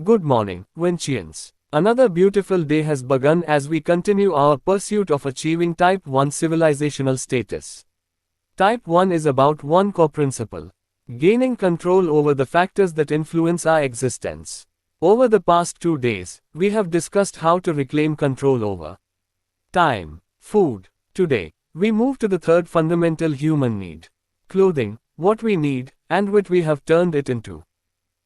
Good morning, Vanchians. Another beautiful day has begun as we continue our pursuit of achieving Type 1 civilizational status. Type 1 is about one core principle: gaining control over the factors that influence our existence. Over the past 2 days, we have discussed how to reclaim control over time, food. Today, we move to the third fundamental human need: clothing, what we need, and what we have turned it into.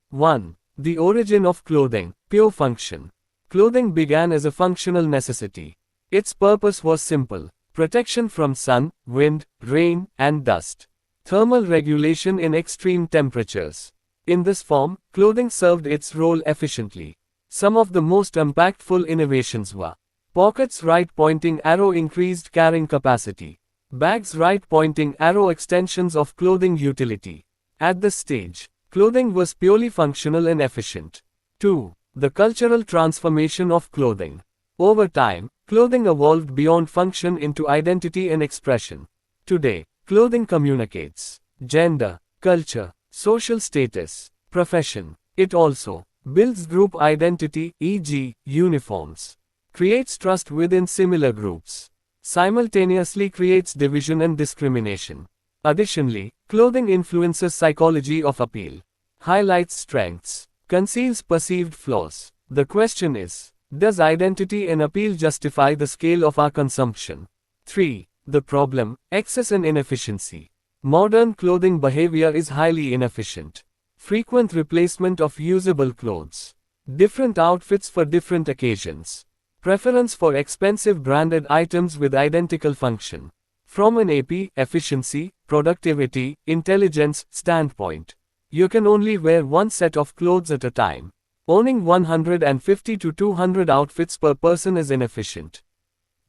1. The origin of clothing, pure function. Clothing began as a functional necessity. Its purpose was simple: protection from sun, wind, rain, and dust. Thermal regulation in extreme temperatures. In this form, clothing served its role efficiently. Some of the most impactful innovations were: pockets right-pointing arrow increased carrying capacity. Bags right-pointing arrow extensions of clothing utility. At this stage, clothing was purely functional and efficient. 2. The cultural transformation of clothing. Over time, clothing evolved beyond function into identity and expression. Today, clothing communicates gender, culture, social status, profession. It also builds group identity, e.g., uniforms. Creates trust within similar groups. Simultaneously creates division and discrimination. Additionally, clothing influences psychology of appeal. Highlights strengths. Conceals perceived flaws. The question is, does identity and appeal justify the scale of our consumption? 3. The problem: excess and inefficiency. Modern clothing behavior is highly inefficient. Frequent replacement of usable clothes. Different outfits for different occasions. Preference for expensive branded items with identical function. From an AP, efficiency, productivity, intelligence standpoint, you can only wear one set of clothes at a time. Owning 150 to 200 outfits per person is inefficient.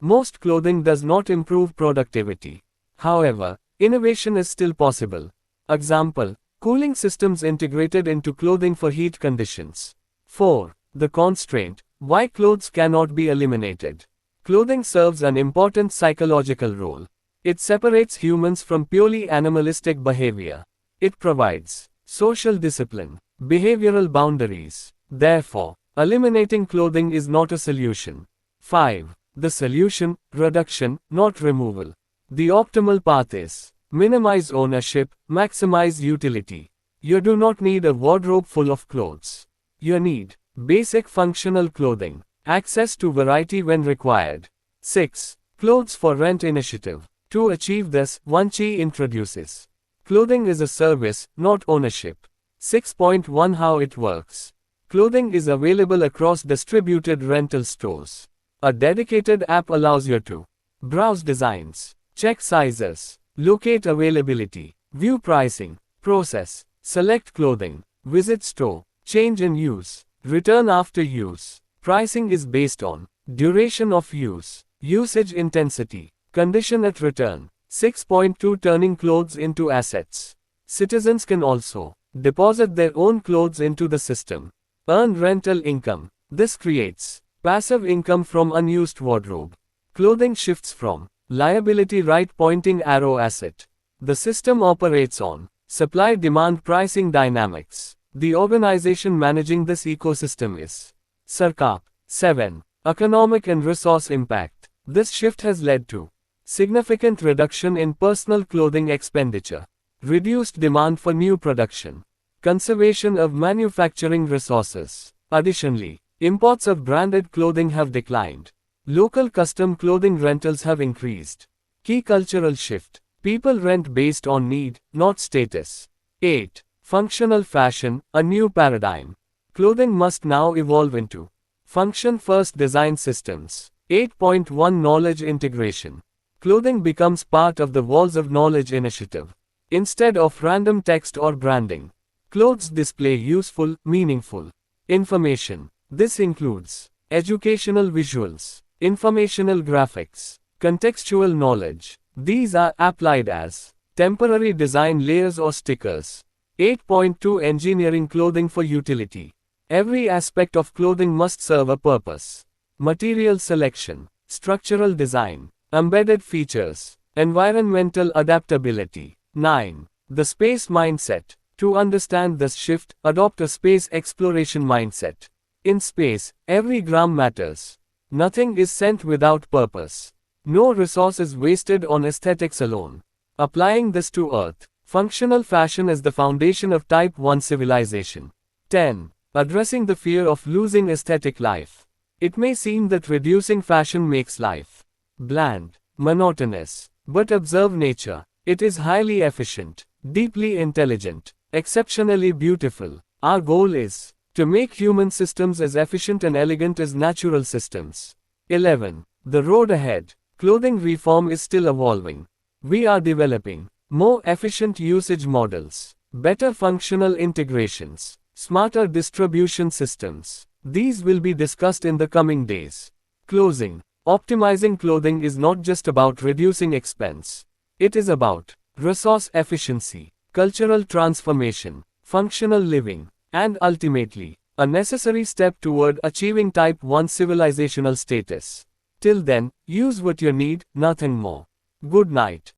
Most clothing does not improve productivity. However, innovation is still possible. Example: cooling systems integrated into clothing for heat conditions. 4. The constraint: why clothes cannot be eliminated. Clothing serves an important psychological role. It separates humans from purely animalistic behavior. It provides social discipline, behavioral boundaries. Therefore, eliminating clothing is not a solution. 5. The solution: reduction, not removal. The optimal path is: minimize ownership, maximize utility. You do not need a wardrobe full of clothes. You need basic functional clothing, access to variety when required. 6. Clothes for Rent initiative. To achieve this, Vanchi introduces clothing is a service, not ownership. 6.1 How it works. Clothing is available across distributed rental stores. A dedicated app allows you to browse designs, check sizes, locate availability, view pricing, process, select clothing, visit store, change in use, return after use. Pricing is based on duration of use, usage intensity, condition at return. 6.2 Turning clothes into assets. Citizens can also deposit their own clothes into the system. Earn rental income. This creates passive income from unused wardrobe. Clothing shifts from liability right-pointing arrow asset. The system operates on supply-demand pricing dynamics. The organization managing this ecosystem is Sarkap. 7. Economic and resource impact. This shift has led to significant reduction in personal clothing expenditure, reduced demand for new production, conservation of manufacturing resources. Additionally, imports of branded clothing have declined. Local custom clothing rentals have increased. Key cultural shift: people rent based on need, not status. 8. Functional fashion, a new paradigm. Clothing must now evolve into function-first design systems. 8.1 Knowledge integration. Clothing becomes part of the Walls of Knowledge initiative. Instead of random text or branding, clothes display useful, meaningful information. This includes educational visuals, informational graphics, contextual knowledge. These are applied as temporary design layers or stickers. 8.2 Engineering clothing for utility. Every aspect of clothing must serve a purpose. Material selection, structural design, embedded features, environmental adaptability. 9. The space mindset. To understand this shift, adopt a space exploration mindset. In space, every gram matters. Nothing is sent without purpose. No resource is wasted on aesthetics alone. Applying this to Earth, functional fashion is the foundation of Type 1 civilization. 10. Addressing the fear of losing aesthetic life. It may seem that reducing fashion makes life bland, monotonous, but observe nature. It is highly efficient, deeply intelligent, exceptionally beautiful. Our goal is to make human systems as efficient and elegant as natural systems. 11. The road ahead. Clothing reform is still evolving. We are developing more efficient usage models, better functional integrations, smarter distribution systems. These will be discussed in the coming days. Closing. Optimizing clothing is not just about reducing expense. It is about resource efficiency, cultural transformation, functional living, and ultimately, a necessary step toward achieving Type 1 civilizational status. Till then, use what you need, nothing more. Good night.